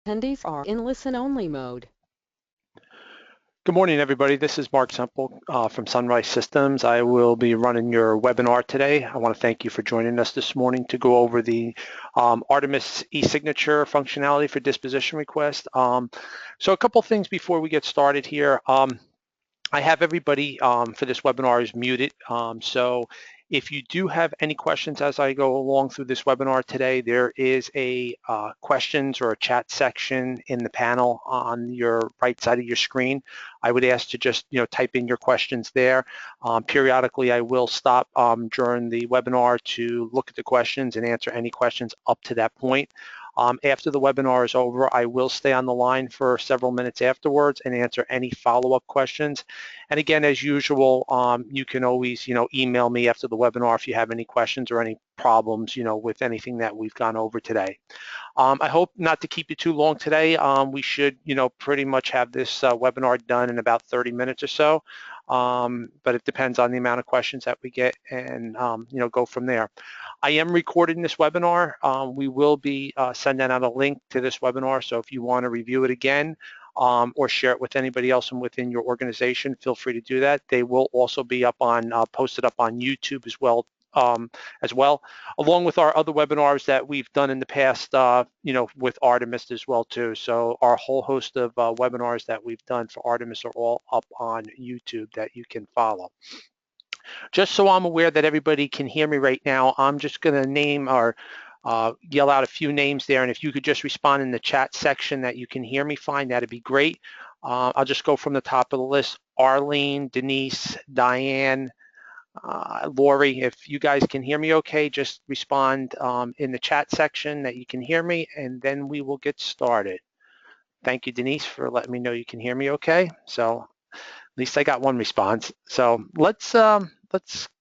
Attendees are in listen-only mode. Good morning, everybody. This is Mark Semple from Sunrise Systems. I will be running your webinar today. I want to thank you for joining us this morning to go over the Artemis e-signature functionality for disposition request. So a couple things before we get started here. I have everybody for this webinar is muted. So if you do have any questions as I go along through this webinar today, there is a questions or a chat section in the panel on your right side of your screen. I would ask to just type in your questions there. Periodically, I will stop during the webinar to look at the questions and answer any questions up to that point. After the webinar is over, I will stay on the line for several minutes afterwards and answer any follow-up questions. And again, as usual, you can always, email me after the webinar if you have any questions or any problems, with anything that we've gone over today. I hope not to keep you too long today. We should, pretty much have this webinar done in about 30 minutes or so. But it depends on the amount of questions that we get and, go from there. I am recording this webinar. We will be sending out a link to this webinar. So if you want to review it again, or share it with anybody else within your organization, feel free to do that. They will also be up on posted up on YouTube as well, along with our other webinars that we've done in the past, with Artemis as well too. So our whole host of webinars that we've done for Artemis are all up on YouTube that you can follow. Just so I'm aware that everybody can hear me right now, I'm just going to name or yell out a few names there, and if you could just respond in the chat section that you can hear me fine, that'd be great. I'll just go from the top of the list. Arlene, Denise, Diane, Lori, if you guys can hear me okay, just respond in the chat section that you can hear me, and then we will get started. Thank you, Denise, for letting me know you can hear me okay. So at least I got one response. So let's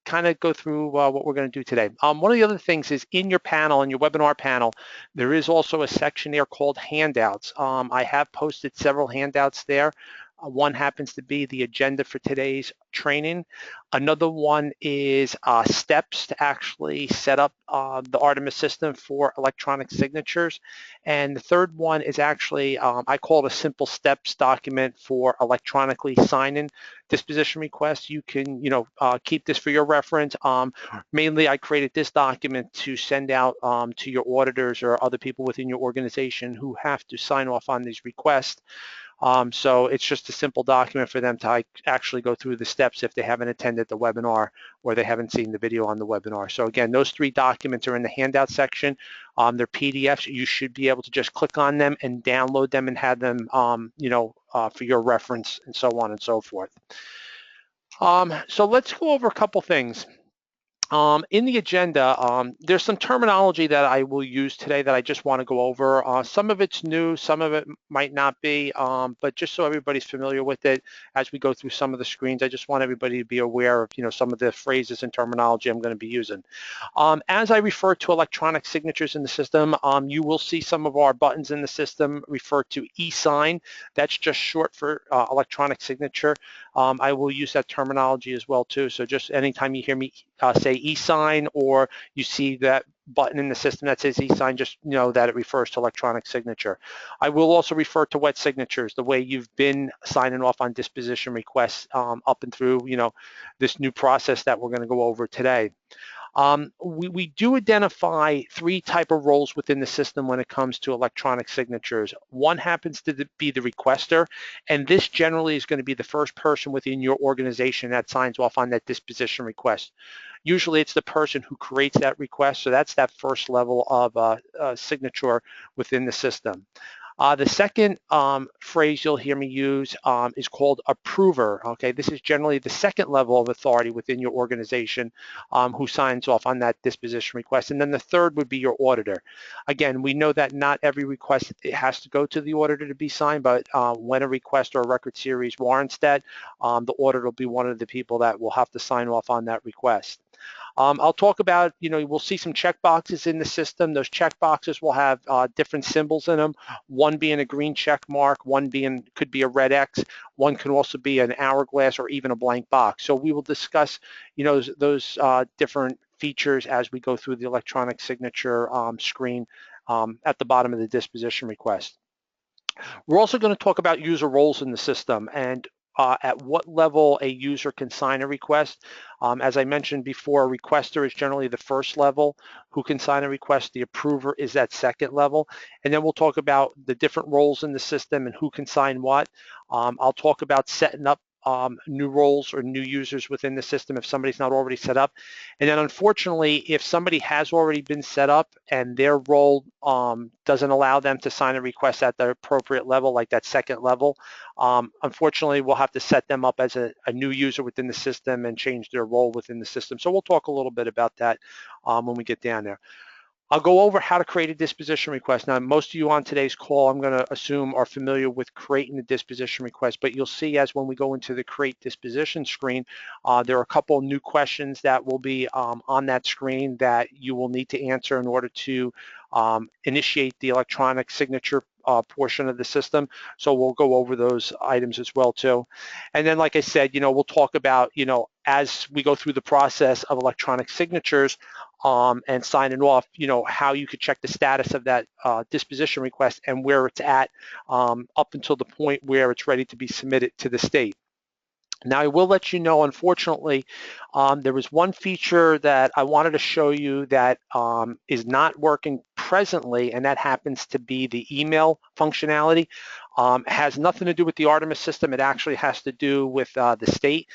kind of go through what we're going to do today. One of the other things is in your panel, in your webinar panel, there is also a section there called handouts. I have posted several handouts there. One happens to be the agenda for today's training. Another one is steps to actually set up the Artemis system for electronic signatures. And the third one is actually, I call it a simple steps document for electronically signing disposition requests. You can, keep this for your reference. Mainly, I created this document to send out to your auditors or other people within your organization who have to sign off on these requests. So it's just a simple document for them to actually go through the steps if they haven't attended the webinar or they haven't seen the video on the webinar. So again, those three documents are in the handout section. They're PDFs. You should be able to just click on them and download them and have them, for your reference and so on and so forth. So let's go over a couple things. In the agenda, there's some terminology that I will use today that I just want to go over. Some of it's new, some of it might not be, but just so everybody's familiar with it as we go through some of the screens, I just want everybody to be aware of, some of the phrases and terminology I'm going to be using. As I refer to electronic signatures in the system, you will see some of our buttons in the system refer to e-sign. That's just short for electronic signature. I will use that terminology as well too. So just anytime you hear me say e-sign or you see that button in the system that says e-sign, just know that it refers to electronic signature. I will also refer to wet signatures, the way you've been signing off on disposition requests up and through, this new process that we're going to go over today. We do identify three type of roles within the system when it comes to electronic signatures. One happens to be the requester, and this generally is going to be the first person within your organization that signs off on that disposition request. Usually it's the person who creates that request, so that's that first level of signature within the system. The second phrase you'll hear me use is called approver. Okay, this is generally the second level of authority within your organization who signs off on that disposition request. And then the third would be your auditor. Again, we know that not every request it has to go to the auditor to be signed, but when a request or a record series warrants that, the auditor will be one of the people that will have to sign off on that request. I'll talk about, we'll see some check boxes in the system. Those check boxes will have different symbols in them, one being a green check mark, one could be a red X, one can also be an hourglass or even a blank box. So we will discuss, those different features as we go through the electronic signature screen at the bottom of the disposition request. We're also going to talk about user roles in the system and at what level a user can sign a request. As I mentioned before, a requester is generally the first level who can sign a request. The approver is that second level. And then we'll talk about the different roles in the system and who can sign what. I'll talk about setting up new roles or new users within the system if somebody's not already set up. And then unfortunately, if somebody has already been set up and their role doesn't allow them to sign a request at the appropriate level, like that second level, unfortunately, we'll have to set them up as a new user within the system and change their role within the system. So we'll talk a little bit about that when we get down there. I'll go over how to create a disposition request. Now, most of you on today's call, I'm going to assume, are familiar with creating the disposition request, but you'll see as when we go into the create disposition screen, there are a couple of new questions that will be on that screen that you will need to answer in order to initiate the electronic signature portion of the system. So we'll go over those items as well too. And then, like I said, we'll talk about, as we go through the process of electronic signatures, and signing off, how you could check the status of that disposition request and where it's at up until the point where it's ready to be submitted to the state. Now, I will let you know, unfortunately, there was one feature that I wanted to show you that is not working presently, and that happens to be the email functionality. Has nothing to do with the Artemis system. It actually has to do with the state.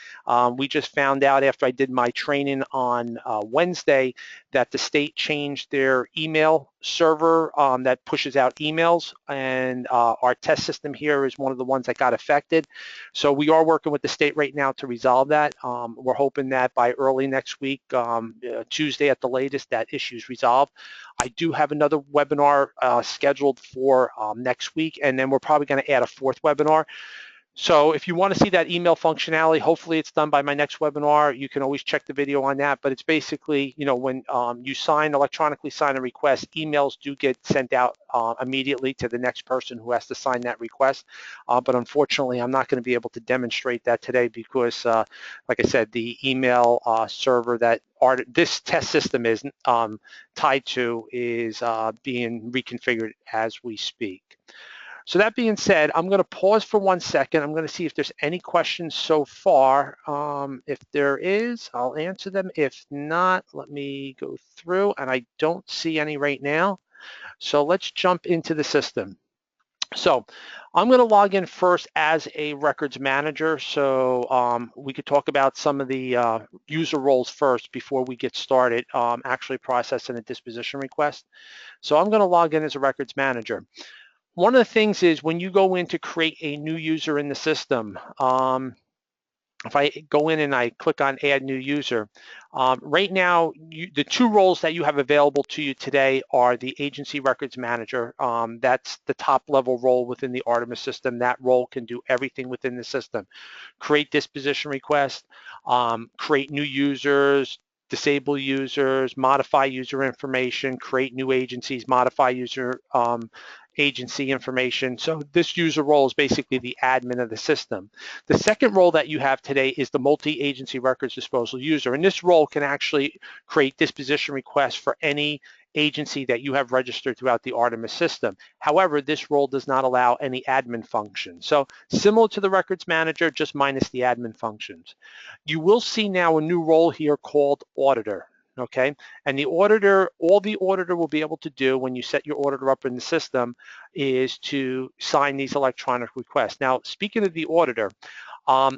We just found out after I did my training on Wednesday that the state changed their email server that pushes out emails, and our test system here is one of the ones that got affected. So we are working with the state right now to resolve that. We're hoping that by early next week, Tuesday at the latest, that issue is resolved. I do have another webinar scheduled for next week, and then we're probably going to add a fourth webinar. So if you want to see that email functionality, hopefully it's done by my next webinar. You can always check the video on that, but it's basically, when you electronically sign a request, emails do get sent out immediately to the next person who has to sign that request. But unfortunately, I'm not going to be able to demonstrate that today because, like I said, the email server that this test system is tied to is being reconfigured as we speak. So that being said, I'm going to pause for 1 second. I'm going to see if there's any questions so far. If there is, I'll answer them. If not, let me go through, and I don't see any right now. So let's jump into the system. So I'm going to log in first as a records manager. So we could talk about some of the user roles first before we get started actually processing a disposition request. So I'm going to log in as a records manager. One of the things is when you go in to create a new user in the system, if I go in and I click on add new user, right now the two roles that you have available to you today are the agency records manager. That's the top level role within the Artemis system. That role can do everything within the system. Create disposition requests, create new users, disable users, modify user information, create new agencies, modify user agency information. So this user role is basically the admin of the system. The second role that you have today is the multi-agency records disposal user, and this role can actually create disposition requests for any agency that you have registered throughout the Artemis system. However, this role does not allow any admin functions. So similar to the records manager, just minus the admin functions. You will see now a new role here called auditor. Okay, and the auditor, all the auditor will be able to do when you set your auditor up in the system is to sign these electronic requests. Now, speaking of the auditor, I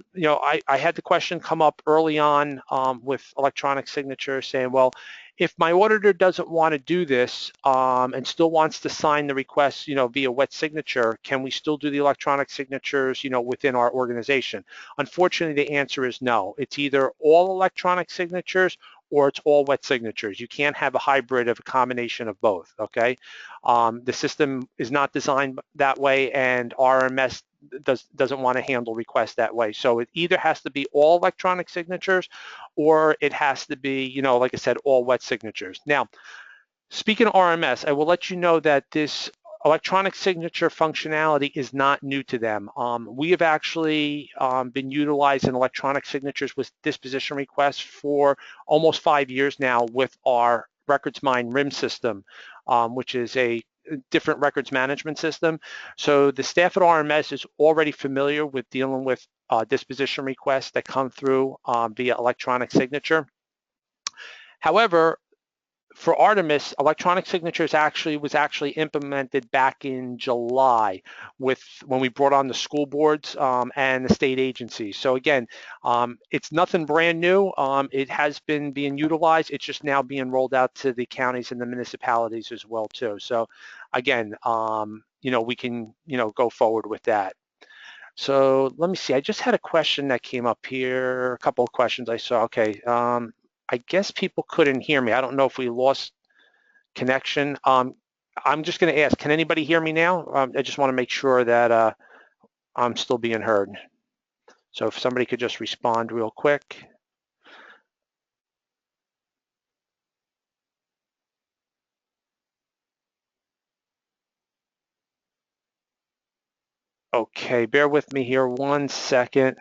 had the question come up early on with electronic signature saying, well, if my auditor doesn't want to do this and still wants to sign the request, via wet signature, can we still do the electronic signatures, within our organization? Unfortunately, the answer is no. It's either all electronic signatures or it's all wet signatures. You can't have a hybrid of a combination of both, okay? The system is not designed that way, and RMS doesn't want to handle requests that way. So it either has to be all electronic signatures or it has to be, like I said, all wet signatures. Now, speaking of RMS, I will let you know that this electronic signature functionality is not new to them. We have actually been utilizing electronic signatures with disposition requests for almost 5 years now with our RecordsMine RIM system, which is a different records management system. So the staff at RMS is already familiar with dealing with disposition requests that come through via electronic signature. However, for Artemis, electronic signatures was actually implemented back in July when we brought on the school boards and the state agencies. So again, it's nothing brand new. It has been being utilized. It's just now being rolled out to the counties and the municipalities as well too. So again, we can go forward with that. So let me see. I just had a question that came up here. A couple of questions I saw. Okay. I guess people couldn't hear me. I don't know if we lost connection. I'm just going to ask, can anybody hear me now? I just want to make sure that I'm still being heard. So if somebody could just respond real quick. Okay, bear with me here 1 second.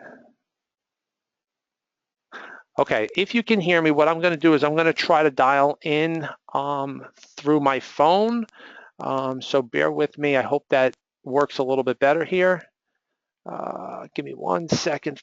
Okay, if you can hear me, what I'm going to do is I'm going to try to dial in through my phone. So bear with me. I hope that works a little bit better here. Give me 1 second.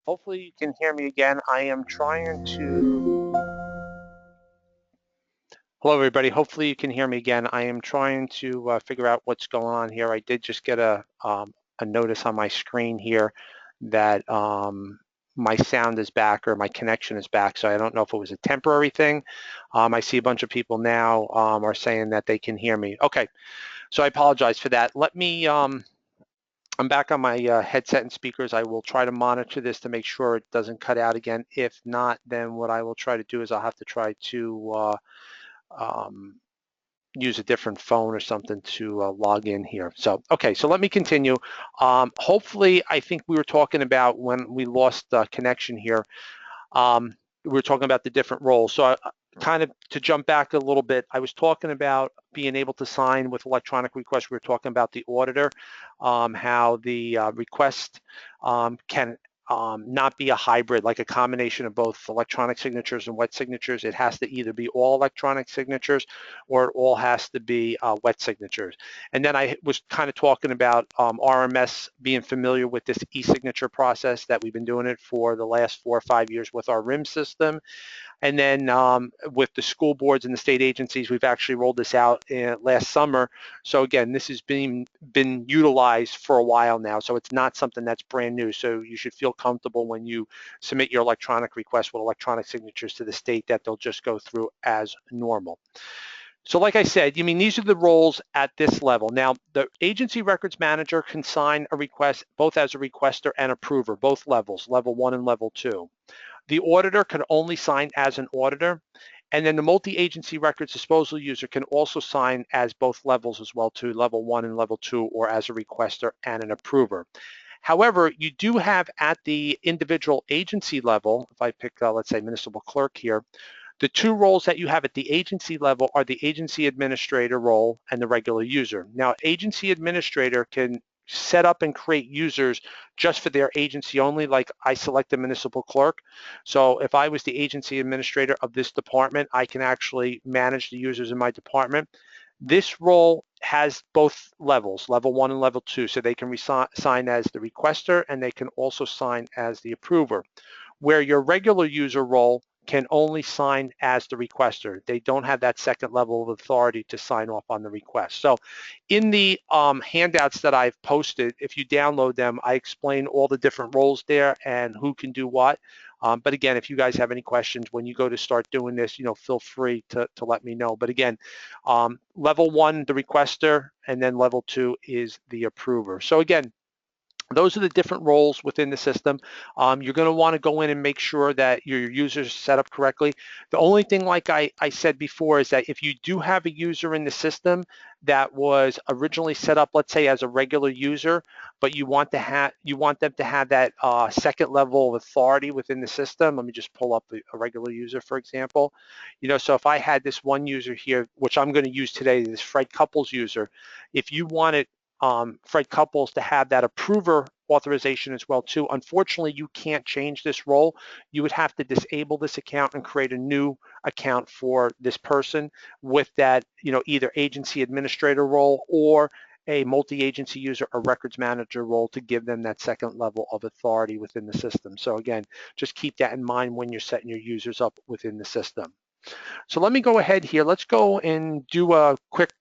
Hopefully you can hear me again. I am trying to... Hello, everybody. Hopefully you can hear me again. I am trying to figure out what's going on here. I did just get a notice on my screen here that my sound is back or my connection is back. So I don't know if it was a temporary thing. I see a bunch of people now are saying that they can hear me. Okay, so I apologize for that. Let me... I'm back on my headset and speakers. I will try to monitor this to make sure it doesn't cut out again. If not, then what I will try to do is I'll have to try to use a different phone or something to log in here. So, okay, so let me continue. Hopefully, I think we were talking about when we lost connection here. We were talking about the different roles. So kind of to jump back a little bit, I was talking about being able to sign with electronic requests. We were talking about the auditor, how the request can not be a hybrid, like a combination of both electronic signatures and wet signatures. It has to either be all electronic signatures or it all has to be wet signatures. And then I was kind of talking about RMS being familiar with this e-signature process that we've been doing it for the last 4 or 5 years with our RIM system. And then with the school boards and the state agencies, we've actually rolled this out last summer. So again, this has been utilized for a while now. So it's not something that's brand new. So you should feel comfortable when you submit your electronic request with electronic signatures to the state that they'll just go through as normal. So like I said, these are the roles at this level. Now, the agency records manager can sign a request both as a requester and approver, both levels, level 1 and level 2. The auditor can only sign as an auditor, and then the multi-agency records disposal user can also sign as both levels as well too, level 1 and level 2, or as a requester and an approver. However, you do have at the individual agency level, if I pick, let's say, municipal clerk here, the two roles that you have at the agency level are the agency administrator role and the regular user. Now, agency administrator can set up and create users just for their agency only, like I select the municipal clerk. So if I was the agency administrator of this department, I can actually manage the users in my department. This role has both levels, level 1 and level 2, so they can sign as the requester and they can also sign as the approver. Where your regular user role can only sign as the requester. They don't have that second level of authority to sign off on the request. So in the handouts that I've posted, if you download them, I explain all the different roles there and who can do what. But again, if you guys have any questions when you go to start doing this, feel free to let me know. But again, level 1, the requester, and then level 2 is the approver. So again, those are the different roles within the system. You're going to want to go in and make sure that your users are set up correctly. The only thing, like I said before, is that if you do have a user in the system that was originally set up, let's say as a regular user, but you want them to have that second level of authority within the system. Let me just pull up a regular user, for example. So if I had this one user here, which I'm going to use today, this Fred Couples user, if you wanted Fred Couples to have that approver authorization as well too. Unfortunately, you can't change this role. You would have to disable this account and create a new account for this person with that, either agency administrator role or a multi-agency user or records manager role to give them that second level of authority within the system. So again, just keep that in mind when you're setting your users up within the system. So let me go ahead here. Let's go and do a quick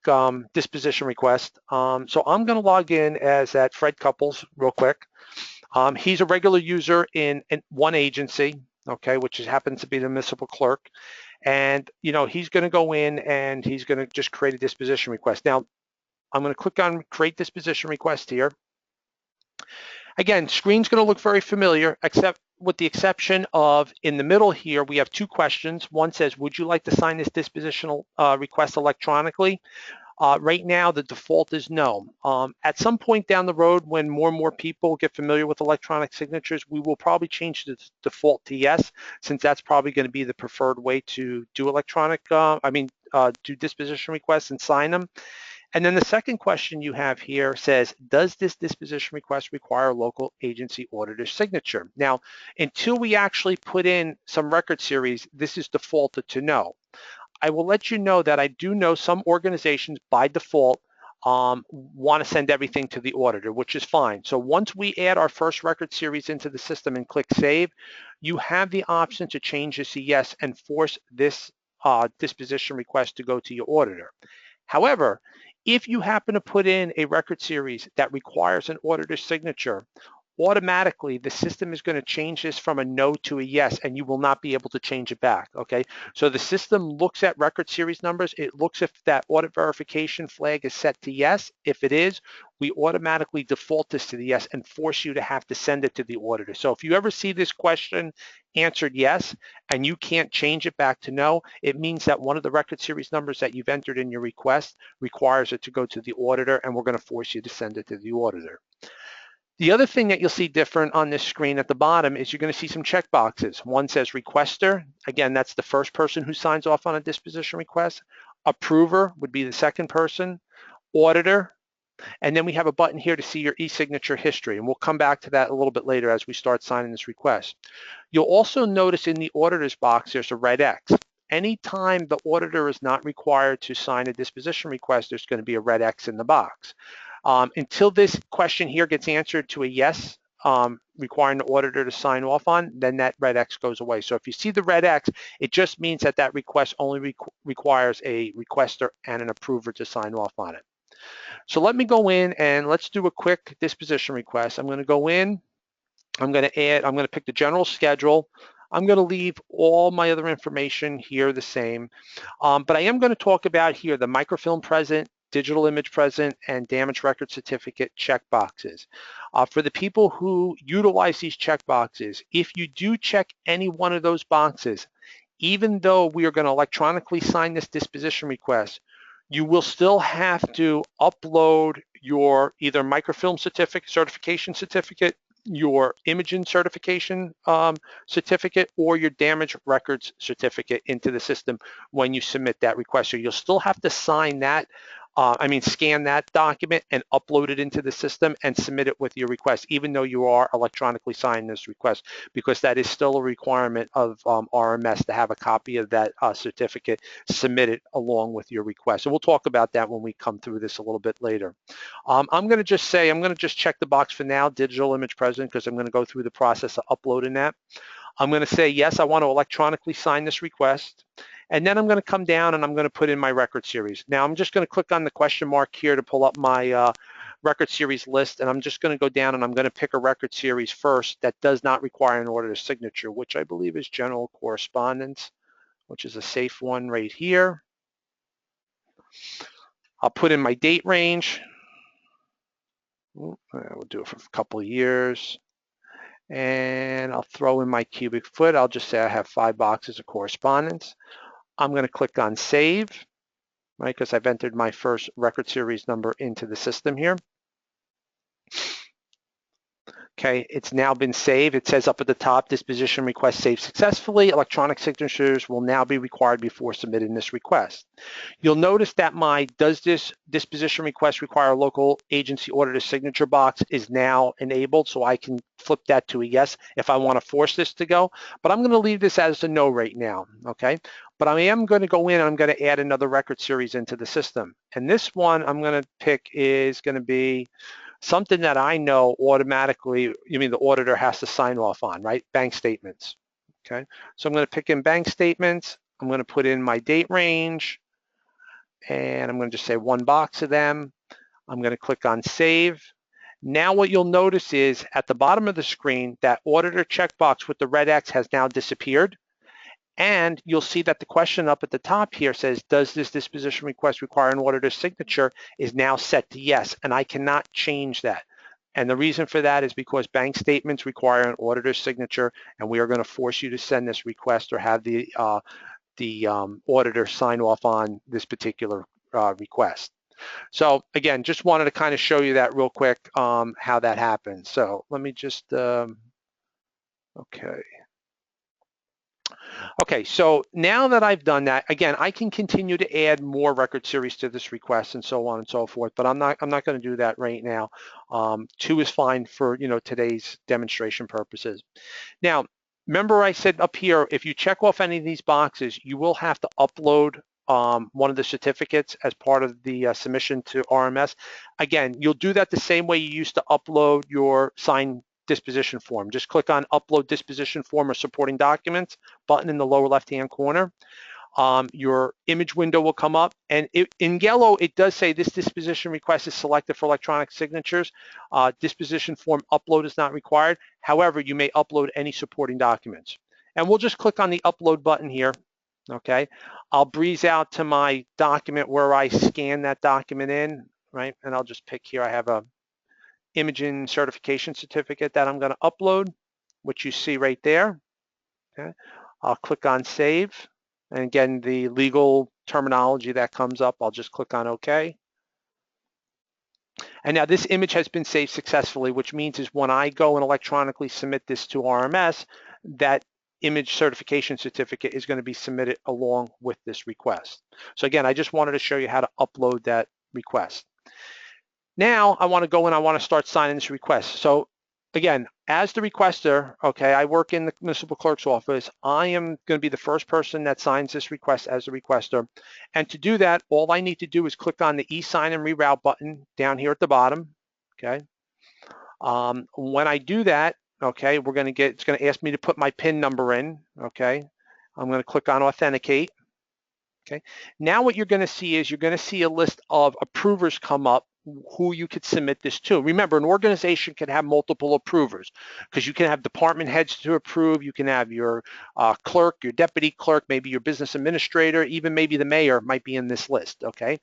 disposition request. So I'm going to log in as that Fred Couples real quick. He's a regular user in one agency, okay, which happens to be the municipal clerk. And, he's going to go in and he's going to just create a disposition request. Now, I'm going to click on create disposition request here. Again, screen's going to look very familiar, except with the exception of in the middle here, we have two questions. One says, would you like to sign this dispositional request electronically? Right now, the default is no. At some point down the road, when more and more people get familiar with electronic signatures, we will probably change the default to yes, since that's probably going to be the preferred way to do do disposition requests and sign them. And then the second question you have here says, does this disposition request require a local agency auditor signature? Now, until we actually put in some record series, this is defaulted to no. I will let you know that I do know some organizations by default want to send everything to the auditor, which is fine. So once we add our first record series into the system and click save, you have the option to change this to yes and force this disposition request to go to your auditor. However, if you happen to put in a record series that requires an auditor's signature, automatically the system is going to change this from a no to a yes, and you will not be able to change it back, okay? So the system looks at record series numbers. It looks if that audit verification flag is set to yes. If it is, we automatically default this to the yes and force you to have to send it to the auditor. So if you ever see this question answered yes, and you can't change it back to no, it means that one of the record series numbers that you've entered in your request requires it to go to the auditor, and we're going to force you to send it to the auditor. The other thing that you'll see different on this screen at the bottom is you're going to see some check boxes. One says requester. Again, that's the first person who signs off on a disposition request. Approver would be the second person. Auditor. And then we have a button here to see your e-signature history. And we'll come back to that a little bit later as we start signing this request. You'll also notice in the auditor's box, there's a red X. Anytime the auditor is not required to sign a disposition request, there's going to be a red X in the box. Until this question here gets answered to a yes, requiring the auditor to sign off on, then that red X goes away. So if you see the red X, it just means that that request only requires a requester and an approver to sign off on it. So let me go in and let's do a quick disposition request. I'm going to go in, I'm going to pick the general schedule. I'm going to leave all my other information here the same, but I am going to talk about here the microfilm present, digital image present, and damage record certificate checkboxes. For the people who utilize these checkboxes, if you do check any one of those boxes, even though we are going to electronically sign this disposition request, you will still have to upload your either microfilm certification certificate, your imaging certification certificate, or your damage records certificate into the system when you submit that request. So you'll still have to sign that, scan that document and upload it into the system and submit it with your request, even though you are electronically signing this request, because that is still a requirement of RMS to have a copy of that certificate submitted along with your request. So we'll talk about that when we come through this a little bit later. I'm going to just check the box for now, digital image present, because I'm going to go through the process of uploading that. I'm going to say, yes, I want to electronically sign this request. And then I'm going to come down and I'm going to put in my record series. Now I'm just going to click on the question mark here to pull up my record series list. And I'm just going to go down and I'm going to pick a record series first that does not require an auditor signature, which I believe is general correspondence, which is a safe one right here. I'll put in my date range. We'll do it for a couple of years. And I'll throw in my cubic foot. I'll just say I have 5 boxes of correspondence. I'm going to click on save, right, because I've entered my first record series number into the system here. Okay, it's now been saved. It says up at the top, disposition request saved successfully. Electronic signatures will now be required before submitting this request. You'll notice that my does this disposition request require a local agency auditor signature box is now enabled, so I can flip that to a yes if I want to force this to go. But I'm going to leave this as a no right now, okay? But I am going to go in and I'm going to add another record series into the system. And this one I'm going to pick is going to be something that I know automatically, you mean the auditor has to sign off on, right? Bank statements, okay? So I'm going to pick in bank statements. I'm going to put in my date range, and I'm going to just say 1 box of them. I'm going to click on save. Now what you'll notice is at the bottom of the screen, that auditor checkbox with the red X has now disappeared. And you'll see that the question up at the top here says, does this disposition request require an auditor's signature, is now set to yes, and I cannot change that. And the reason for that is because bank statements require an auditor's signature, and we are going to force you to send this request or have the auditor sign off on this particular request. So again, just wanted to kind of show you that real quick, how that happens. So let me just, okay. Okay, so now that I've done that, again, I can continue to add more record series to this request and so on and so forth, but I'm not going to do that right now. 2 is fine for, you know, today's demonstration purposes. Now, remember I said up here, if you check off any of these boxes, you will have to upload one of the certificates as part of the submission to RMS. Again, you'll do that the same way you used to upload your signed disposition form. Just click on upload disposition form or supporting documents button in the lower left-hand corner. Your image window will come up, and in yellow it does say this disposition request is selected for electronic signatures. Disposition form upload is not required. However, you may upload any supporting documents. And we'll just click on the upload button here. Okay, I'll breeze out to my document where I scan that document in, right? And I'll just pick here, I have a imaging certification certificate that I'm going to upload, which you see right there. Okay, I'll click on save, and again, the legal terminology that comes up, I'll just click on OK. And now this image has been saved successfully, which means is when I go and electronically submit this to RMS, that image certification certificate is going to be submitted along with this request. So again, I just wanted to show you how to upload that request. Now I want to go and I want to start signing this request. So again, as the requester, okay, I work in the municipal clerk's office. I am going to be the first person that signs this request as the requester. And to do that, all I need to do is click on the e-sign and reroute button down here at the bottom, okay? When I do that, okay, it's going to ask me to put my PIN number in, okay? I'm going to click on authenticate, okay? Now what you're going to see is you're going to see a list of approvers come up who you could submit this to. Remember, an organization can have multiple approvers because you can have department heads to approve, you can have your clerk, your deputy clerk, maybe your business administrator, even maybe the mayor might be in this list, okay?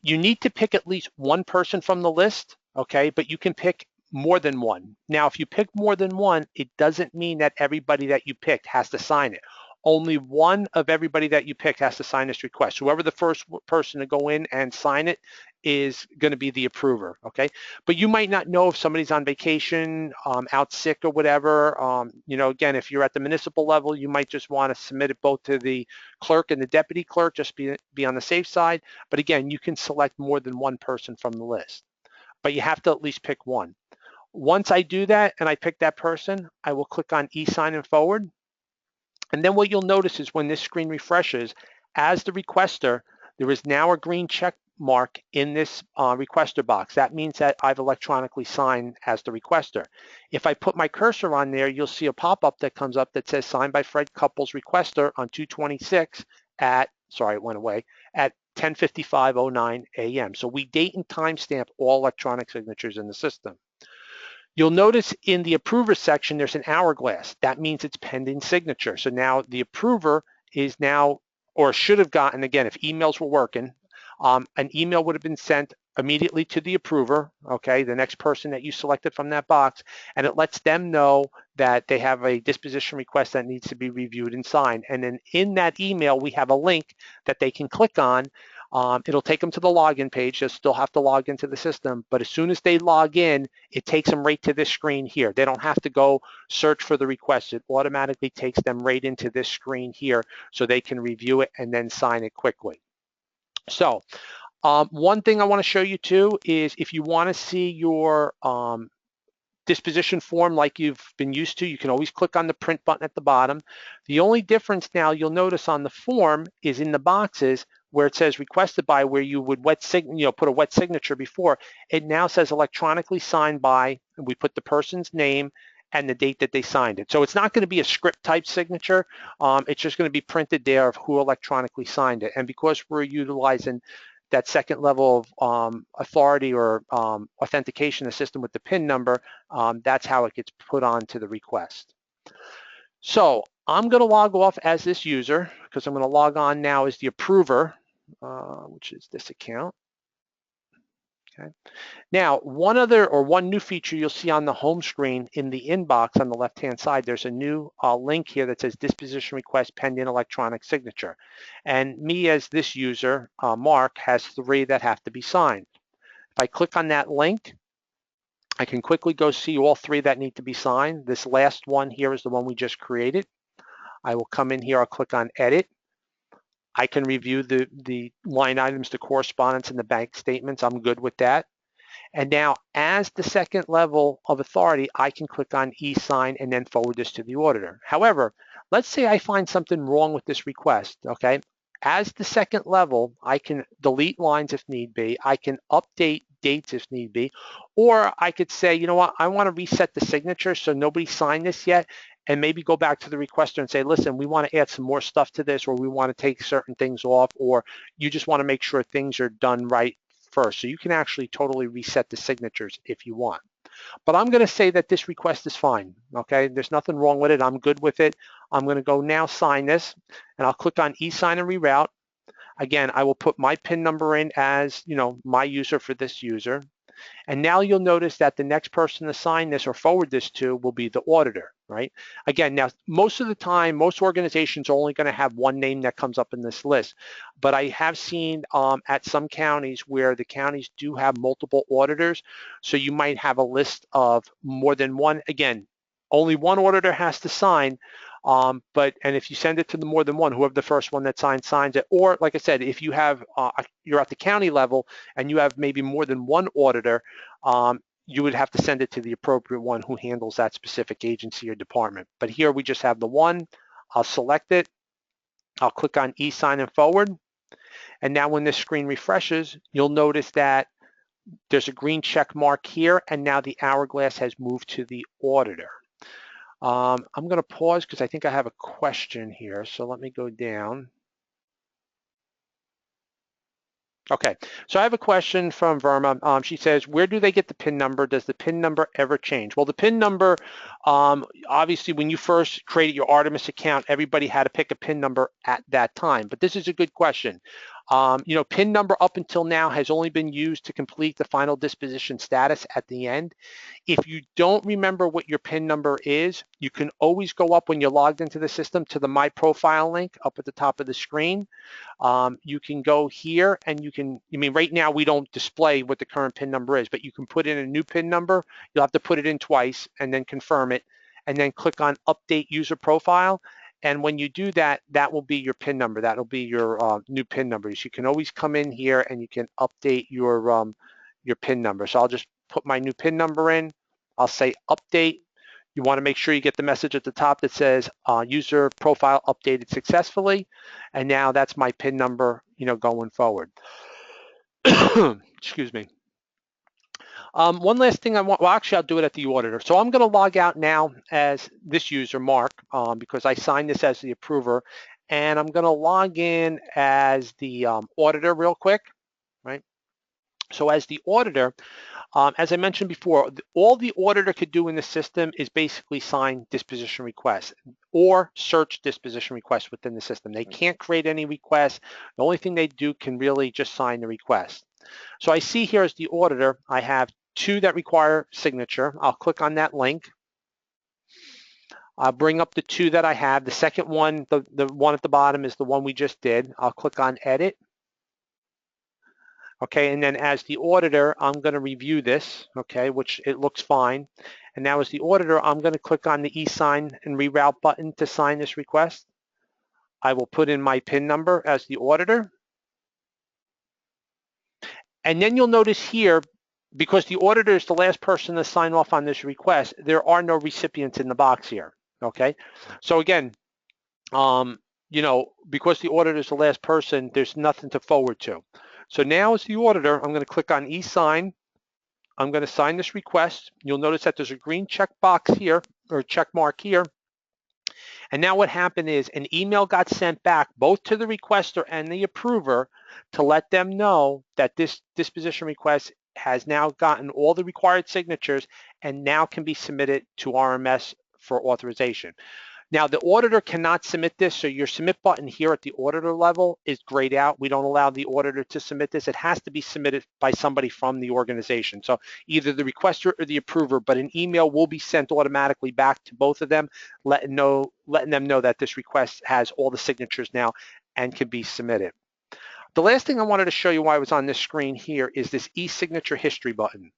You need to pick at least one person from the list, okay, but you can pick more than one. Now, if you pick more than one, it doesn't mean that everybody that you picked has to sign it. Only one of everybody that you pick has to sign this request. Whoever the first person to go in and sign it is going to be the approver, okay? But you might not know if somebody's on vacation, out sick or whatever. You know, again, if you're at the municipal level, you might just want to submit it both to the clerk and the deputy clerk, just be on the safe side. But again, you can select more than one person from the list, but you have to at least pick one. Once I do that and I pick that person, I will click on e-sign and forward. And then what you'll notice is when this screen refreshes, as the requester, there is now a green check mark in this requester box. That means that I've electronically signed as the requester. If I put my cursor on there, you'll see a pop-up that comes up that says signed by Fred Couples, requester on 2/26 at, sorry, it went away, at 10:55:09 a.m. So we date and timestamp all electronic signatures in the system. You'll notice in the approver section, there's an hourglass. That means it's pending signature. So now the approver is now, or should have gotten, again, if emails were working, an email would have been sent immediately to the approver, okay, the next person that you selected from that box, and it lets them know that they have a disposition request that needs to be reviewed and signed. And then in that email, we have a link that they can click on. It'll take them to the login page. They'll still have to log into the system, but as soon as they log in, it takes them right to this screen here. They don't have to go search for the request. It automatically takes them right into this screen here so they can review it and then sign it quickly. So one thing I want to show you too is if you want to see your disposition form like you've been used to, you can always click on the print button at the bottom. The only difference now you'll notice on the form is in the boxes where it says requested by, where you would put a wet signature before, it now says electronically signed by, and we put the person's name and the date that they signed it. So it's not going to be a script type signature. It's just going to be printed there of who electronically signed it. And because we're utilizing that second level of authority or authentication system with the PIN number, that's how it gets put onto the request. So I'm going to log off as this user because I'm going to log on now as the approver, which is this account. Okay. Now, one new feature you'll see on the home screen in the inbox on the left-hand side, there's a new link here that says disposition request pending electronic signature. And me as this user, Mark, has 3 that have to be signed. If I click on that link, I can quickly go see all 3 that need to be signed. This last one here is the one we just created. I will come in here, I'll click on edit. I can review the line items, the correspondence, and the bank statements. I'm good with that. And now, as the second level of authority, I can click on e-sign and then forward this to the auditor. However, let's say I find something wrong with this request, okay? As the second level, I can delete lines if need be. I can update dates if need be. Or I could say, you know what, I want to reset the signature so nobody signed this yet, and maybe go back to the requester and say, listen, we want to add some more stuff to this, or we want to take certain things off, or you just want to make sure things are done right first. So you can actually totally reset the signatures if you want. But I'm going to say that this request is fine, okay? There's nothing wrong with it. I'm good with it. I'm going to go now sign this, and I'll click on e-sign and reroute. Again, I will put my PIN number in as, my user for this user. And now you'll notice that the next person to sign this or forward this to will be the auditor, right? Again, now, most of the time, most organizations are only going to have one name that comes up in this list. But I have seen at some counties where the counties do have multiple auditors. So you might have a list of more than one. Again, only one auditor has to sign. And if you send it to the more than one, whoever the first one that signs it, or like I said, if you have, you're at the county level and you have maybe more than one auditor, you would have to send it to the appropriate one who handles that specific agency or department. But here we just have the one. I'll select it. I'll click on e-sign and forward. And now when this screen refreshes, you'll notice that there's a green check mark here, and now the hourglass has moved to the auditor. I'm going to pause because I think I have a question here. So let me go down. Okay, so I have a question from Verma. She says, where do they get the PIN number? Does the PIN number ever change? Well, the PIN number, obviously, when you first created your Artemis account, everybody had to pick a PIN number at that time. But this is a good question. PIN number up until now has only been used to complete the final disposition status at the end. If you don't remember what your PIN number is, you can always go up when you're logged into the system to the My Profile link up at the top of the screen. You can go here and right now we don't display what the current PIN number is, but you can put in a new PIN number. You'll have to put it in twice and then confirm it, and then click on Update User Profile. And when you do that, that will be your PIN number. That'll be your new PIN number. So you can always come in here and you can update your PIN number. So I'll just put my new PIN number in. I'll say Update. You want to make sure you get the message at the top that says user profile updated successfully. And now that's my PIN number, going forward. Excuse me. One last thing I want, well, actually, I'll do it at the auditor. So I'm going to log out now as this user, Mark, because I signed this as the approver, and I'm going to log in as the auditor real quick, right? So as the auditor, as I mentioned before, all the auditor could do in the system is basically sign disposition requests or search disposition requests within the system. They can't create any requests. The only thing they do can really just sign the request. So I see here as the auditor, I have 2 that require signature. I'll click on that link. I'll bring up the 2 that I have. The second one, the one at the bottom is the one we just did. I'll click on edit. Okay, and then as the auditor, I'm going to review this, okay, which it looks fine. And now as the auditor, I'm going to click on the e-sign and reroute button to sign this request. I will put in my PIN number as the auditor. And then you'll notice here, because the auditor is the last person to sign off on this request, there are no recipients in the box here, okay? So again, you know, because the auditor is the last person, there's nothing to forward to. So now as the auditor, I'm going to click on e-sign. I'm going to sign this request. You'll notice that there's a green check box here, or check mark here. And now what happened is an email got sent back both to the requester and the approver to let them know that this disposition request has now gotten all the required signatures and now can be submitted to RMS for authorization. Now, the auditor cannot submit this, so your submit button here at the auditor level is grayed out. We don't allow the auditor to submit this. It has to be submitted by somebody from the organization. So either the requester or the approver, but an email will be sent automatically back to both of them, letting them know that this request has all the signatures now and can be submitted. The last thing I wanted to show you while I was on this screen here is this e-signature history button.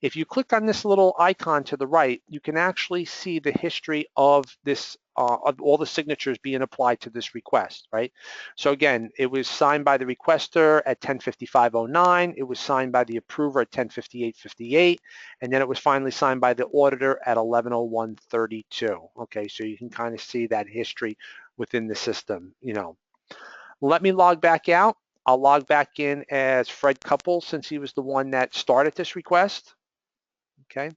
If you click on this little icon to the right, you can actually see the history of this, of all the signatures being applied to this request, right? So again, it was signed by the requester at 10:55:09. It was signed by the approver at 10:58:58, and then it was finally signed by the auditor at 11:01:32. Okay, so you can kind of see that history within the system, you know. Let me log back out. I'll log back in as Fred Couple since he was the one that started this request. Okay.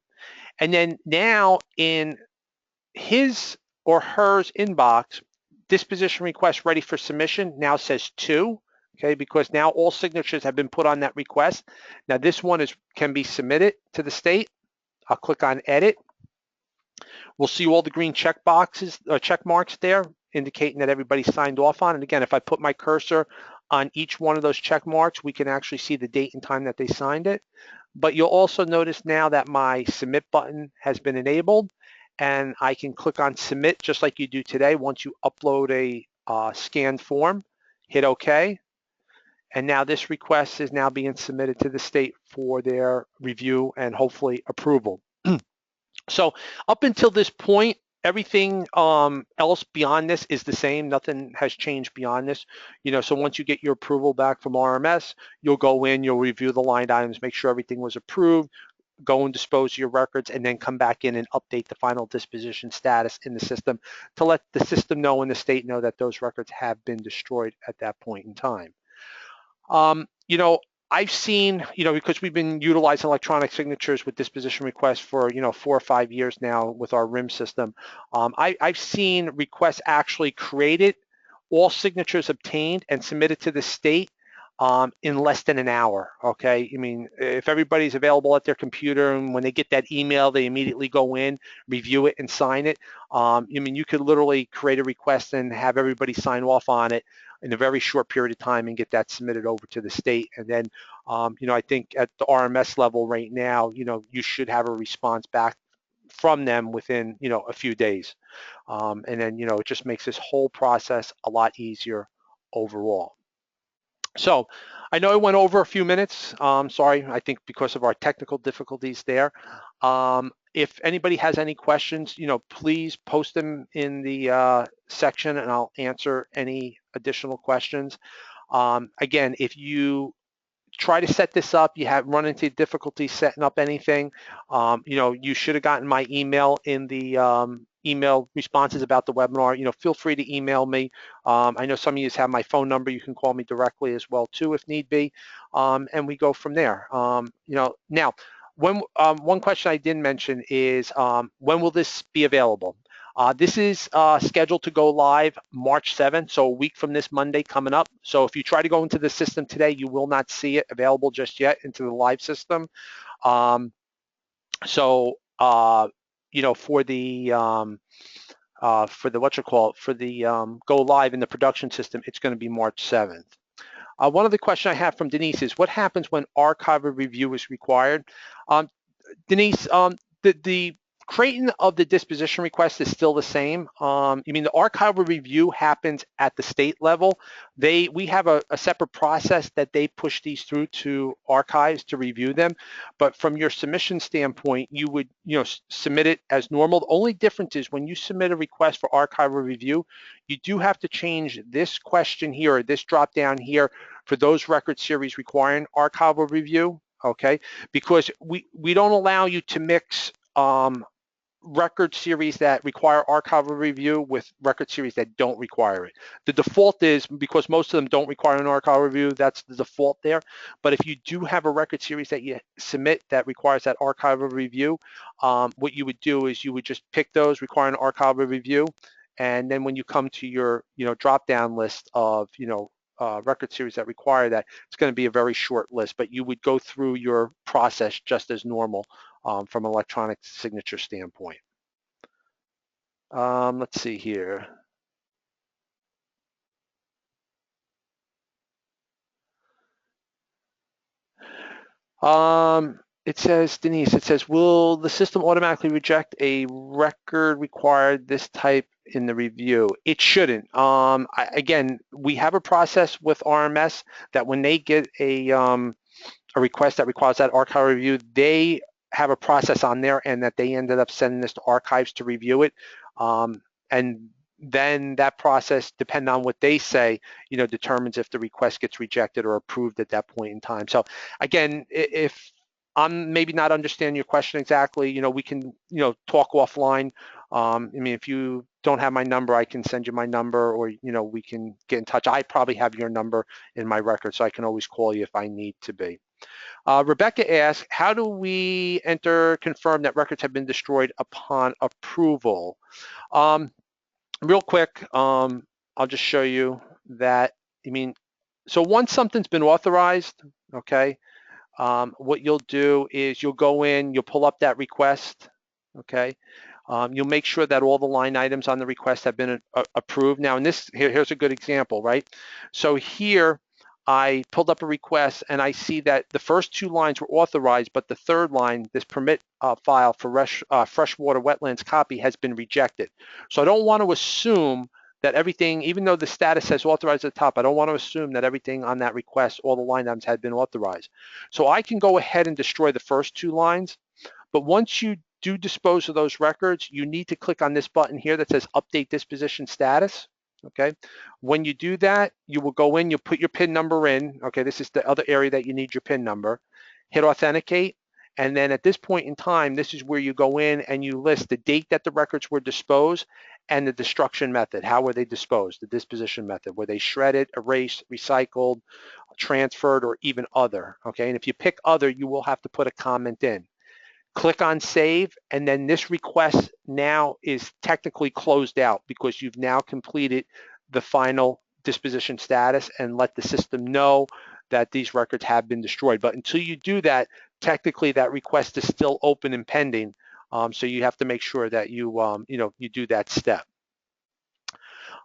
And then now in his or hers inbox, disposition request ready for submission now says 2. Okay, because now all signatures have been put on that request. Now this one can be submitted to the state. I'll click on edit. We'll see all the green check boxes or check marks there indicating that everybody signed off on. And again, if I put my cursor on each one of those check marks, we can actually see the date and time that they signed it. But you'll also notice now that my submit button has been enabled, and I can click on submit just like you do today once you upload a scanned form, hit OK. And now this request is now being submitted to the state for their review and hopefully approval. So up until this point, everything else beyond this is the same. Nothing has changed beyond this. You know, so once you get your approval back from RMS, you'll go in, you'll review the line items, make sure everything was approved, go and dispose of your records, and then come back in and update the final disposition status in the system to let the system know and the state know that those records have been destroyed at that point in time. You know, I've seen, you know, because we've been utilizing electronic signatures with disposition requests for, you know, 4 or 5 years now with our RIM system. I've seen requests actually created, all signatures obtained and submitted to the state in less than an hour, okay? I mean, if everybody's available at their computer and when they get that email, they immediately go in, review it and sign it. I mean, you could literally create a request and have everybody sign off on it in a very short period of time and get that submitted over to the state. And then, you know, I think at the RMS level right now, you know, you should have a response back from them within, you know, a few days. And then, you know, it just makes this whole process a lot easier overall. So I know I went over a few minutes. Sorry, I think because of our technical difficulties there. If anybody has any questions, you know, please post them in the section and I'll answer any additional questions. Again, if you try to set this up, you have run into difficulty setting up anything, you know, you should have gotten my email in the email responses about the webinar, feel free to email me. I know some of you have my phone number. You can call me directly as well too if need be, and we go from there. Now, one question I didn't mention is when will this be available? This is scheduled to go live March 7th, so a week from this Monday coming up. So if you try to go into the system today, you will not see it available just yet into the live system. For the go live in the production system, it's going to be March 7th. One other question I have from Denise is, what happens when archive review is required? Denise, the creating of the disposition request is still the same. You mean the archival review happens at the state level? We have a separate process that they push these through to archives to review them. But from your submission standpoint, you would submit it as normal. The only difference is when you submit a request for archival review, you do have to change this question here or this drop down here for those record series requiring archival review. Okay, because we don't allow you to mix record series that require archival review with record series that don't require it. The default is, because most of them don't require an archival review, that's the default there. But if you do have a record series that you submit that requires that archival review, what you would do is you would just pick those requiring archival review, and then when you come to your drop down list of record series that require that, it's going to be a very short list, but you would go through your process just as normal from an electronic signature standpoint. Let's see here. It says, Denise, it says, will the system automatically reject a record required this type in the review? It shouldn't. Again, we have a process with RMS that when they get a request that requires that archive review, they have a process on their end that they ended up sending this to archives to review it. And then that process, depending on what they say, determines if the request gets rejected or approved at that point in time. So again, if I'm maybe not understanding your question exactly, we can, talk offline. I mean, if you don't have my number, I can send you my number, or, we can get in touch. I probably have your number in my record, so I can always call you if I need to be. Rebecca asks, how do we confirm that records have been destroyed upon approval? Real quick, I'll just show you that. So once something's been authorized, okay, what you'll do is you'll go in, you'll pull up that request, okay. You'll make sure that all the line items on the request have been approved. Now, in this, here's a good example, right? So here, I pulled up a request and I see that the first two lines were authorized, but the third line, this permit file for freshwater wetlands copy, has been rejected. So I don't want to assume that everything, even though the status says authorized at the top, I don't want to assume that everything on that request, all the line items, had been authorized. So I can go ahead and destroy the first two lines, but once you do dispose of those records, you need to click on this button here that says update disposition status. Okay, when you do that, you will go in, you'll put your PIN number in. Okay, this is the other area that you need your PIN number. Hit authenticate, and then at this point in time, this is where you go in and you list the date that the records were disposed and the destruction method. How were they disposed? The disposition method. Were they shredded, erased, recycled, transferred, or even other? Okay, and if you pick other, you will have to put a comment in. Click on save, and then this request now is technically closed out because you've now completed the final disposition status and let the system know that these records have been destroyed. But until you do that, technically that request is still open and pending. So you have to make sure that you do that step.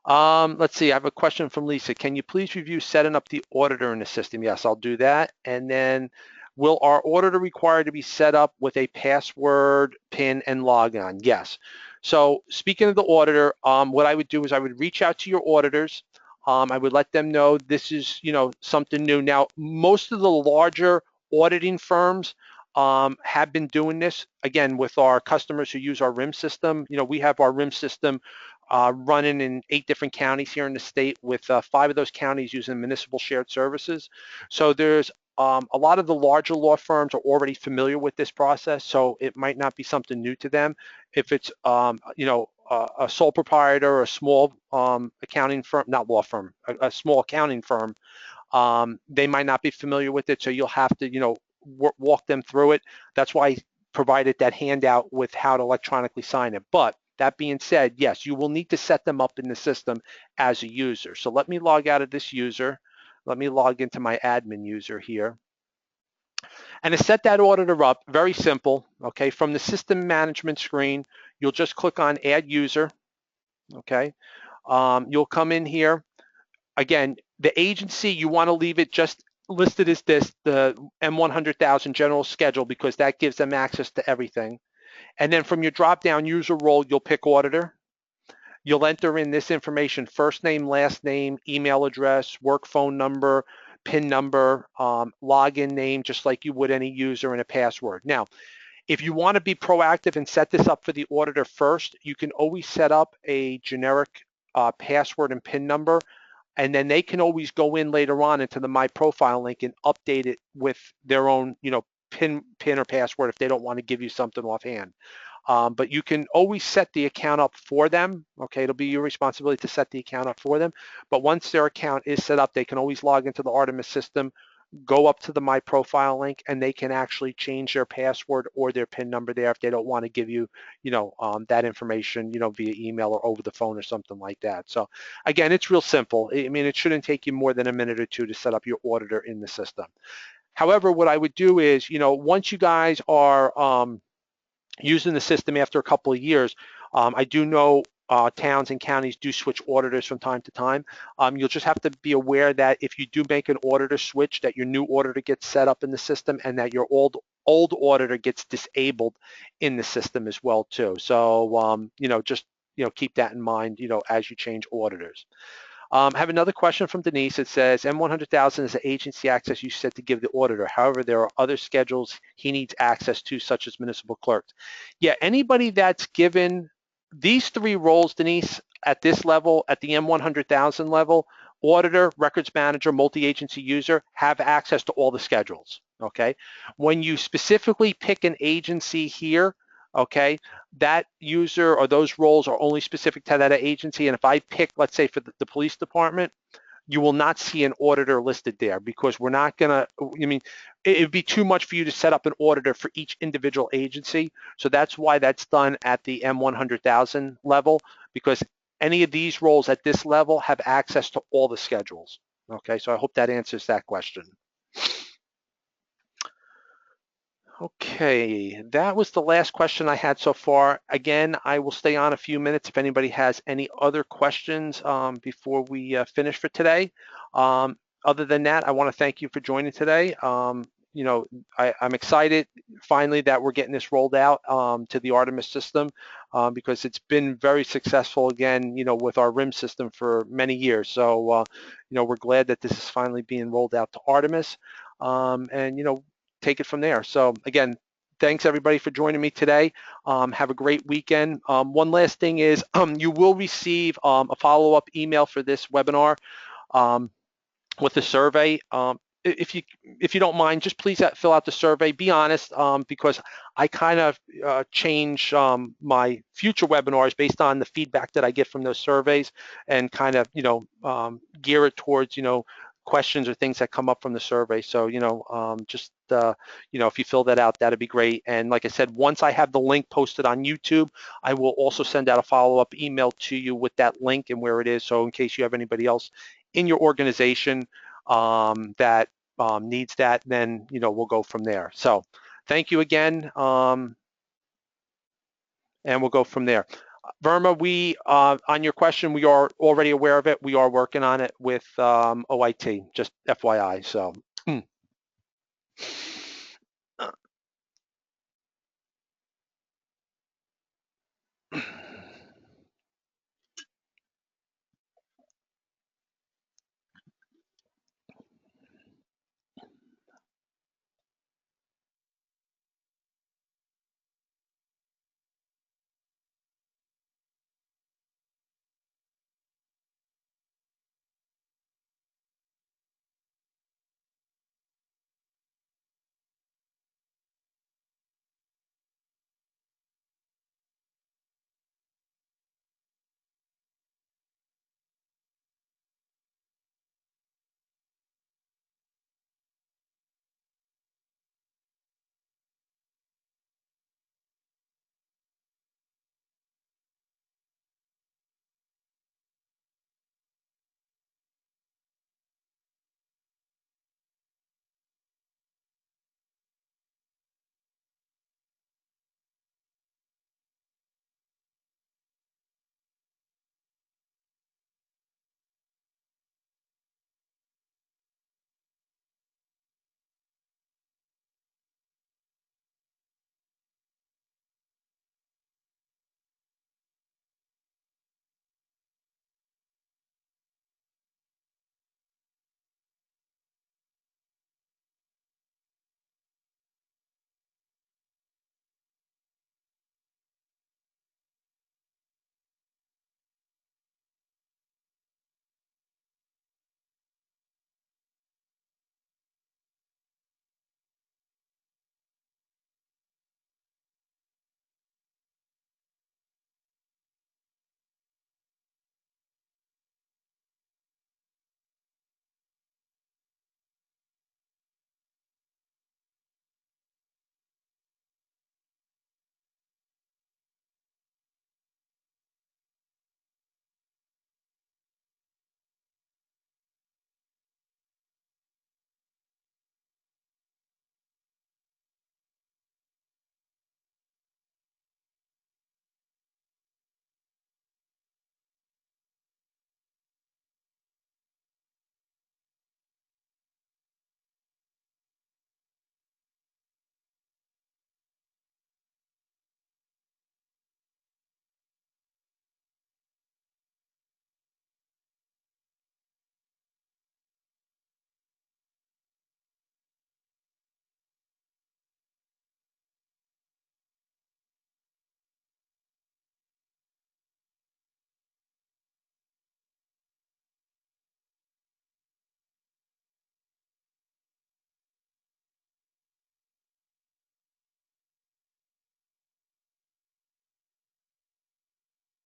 Let's see, I have a question from Lisa. Can you please review setting up the auditor in the system? Yes, I'll do that. And then, will our auditor require to be set up with a password, PIN, and logon? Yes. So speaking of the auditor, what I would do is I would reach out to your auditors. I would let them know this is, something new. Now, most of the larger auditing firms have been doing this. Again, with our customers who use our RIM system, we have our RIM system running in 8 different counties here in the state, with 5 of those counties using municipal shared services. So there's a lot of the larger law firms are already familiar with this process, so it might not be something new to them. If it's, a sole proprietor or a small accounting firm, not law firm, a small accounting firm, they might not be familiar with it, so you'll have to, walk them through it. That's why I provided that handout with how to electronically sign it. But that being said, yes, you will need to set them up in the system as a user. So let me log out of this user. Let me log into my admin user here. And to set that auditor up, very simple, okay? From the system management screen, you'll just click on Add User, okay? You'll come in here. Again, the agency, you want to leave it just listed as this, the M100,000 general schedule, because that gives them access to everything. And then from your drop-down user role, you'll pick auditor. You'll enter in this information: first name, last name, email address, work phone number, PIN number, login name, just like you would any user, and a password. Now, if you want to be proactive and set this up for the auditor first, you can always set up a generic password and PIN number, and then they can always go in later on into the My Profile link and update it with their own, PIN or password if they don't want to give you something offhand. But you can always set the account up for them. Okay, it'll be your responsibility to set the account up for them. But once their account is set up, they can always log into the Artemis system, go up to the My Profile link, and they can actually change their password or their PIN number there if they don't want to give you, that information, via email or over the phone or something like that. So again, it's real simple. I mean, it shouldn't take you more than a minute or two to set up your auditor in the system. However, what I would do is, once you guys are using the system after a couple of years, I do know towns and counties do switch auditors from time to time. You'll just have to be aware that if you do make an auditor switch, that your new auditor gets set up in the system, and that your old auditor gets disabled in the system as well too. So just keep that in mind, as you change auditors. I have another question from Denise. It says, M100,000 is the agency access you said to give the auditor. However, there are other schedules he needs access to, such as municipal clerks. Yeah, anybody that's given these three roles, Denise, at this level, at the M100,000 level, auditor, records manager, multi-agency user, have access to all the schedules, okay? When you specifically pick an agency here, okay, that user or those roles are only specific to that agency. And if I pick, let's say, for the police department, you will not see an auditor listed there, because we're not gonna, it'd be too much for you to set up an auditor for each individual agency. So that's why that's done at the M100,000 level, because any of these roles at this level have access to all the schedules. Okay, so I hope that answers that question. Okay, that was the last question I had so far. Again, I will stay on a few minutes if anybody has any other questions before we finish for today. Other than that, I want to thank you for joining today. I'm excited finally that we're getting this rolled out to the Artemis system, because it's been very successful again, with our RIM system for many years. So, we're glad that this is finally being rolled out to Artemis, and take it from there. So again, thanks everybody for joining me today. Have a great weekend. One last thing is you will receive a follow-up email for this webinar with the survey. If you don't mind, just please fill out the survey. Be honest, because I kind of change my future webinars based on the feedback that I get from those surveys, and kind of gear it towards questions or things that come up from the survey. So just if you fill that out, that'd be great. And like I said, once I have the link posted on YouTube, I will also send out a follow-up email to you with that link and where it is. So in case you have anybody else in your organization that needs that, then we'll go from there. So thank you again, and we'll go from there. Verma, we on your question, we are already aware of it. We are working on it with OIT, just FYI. So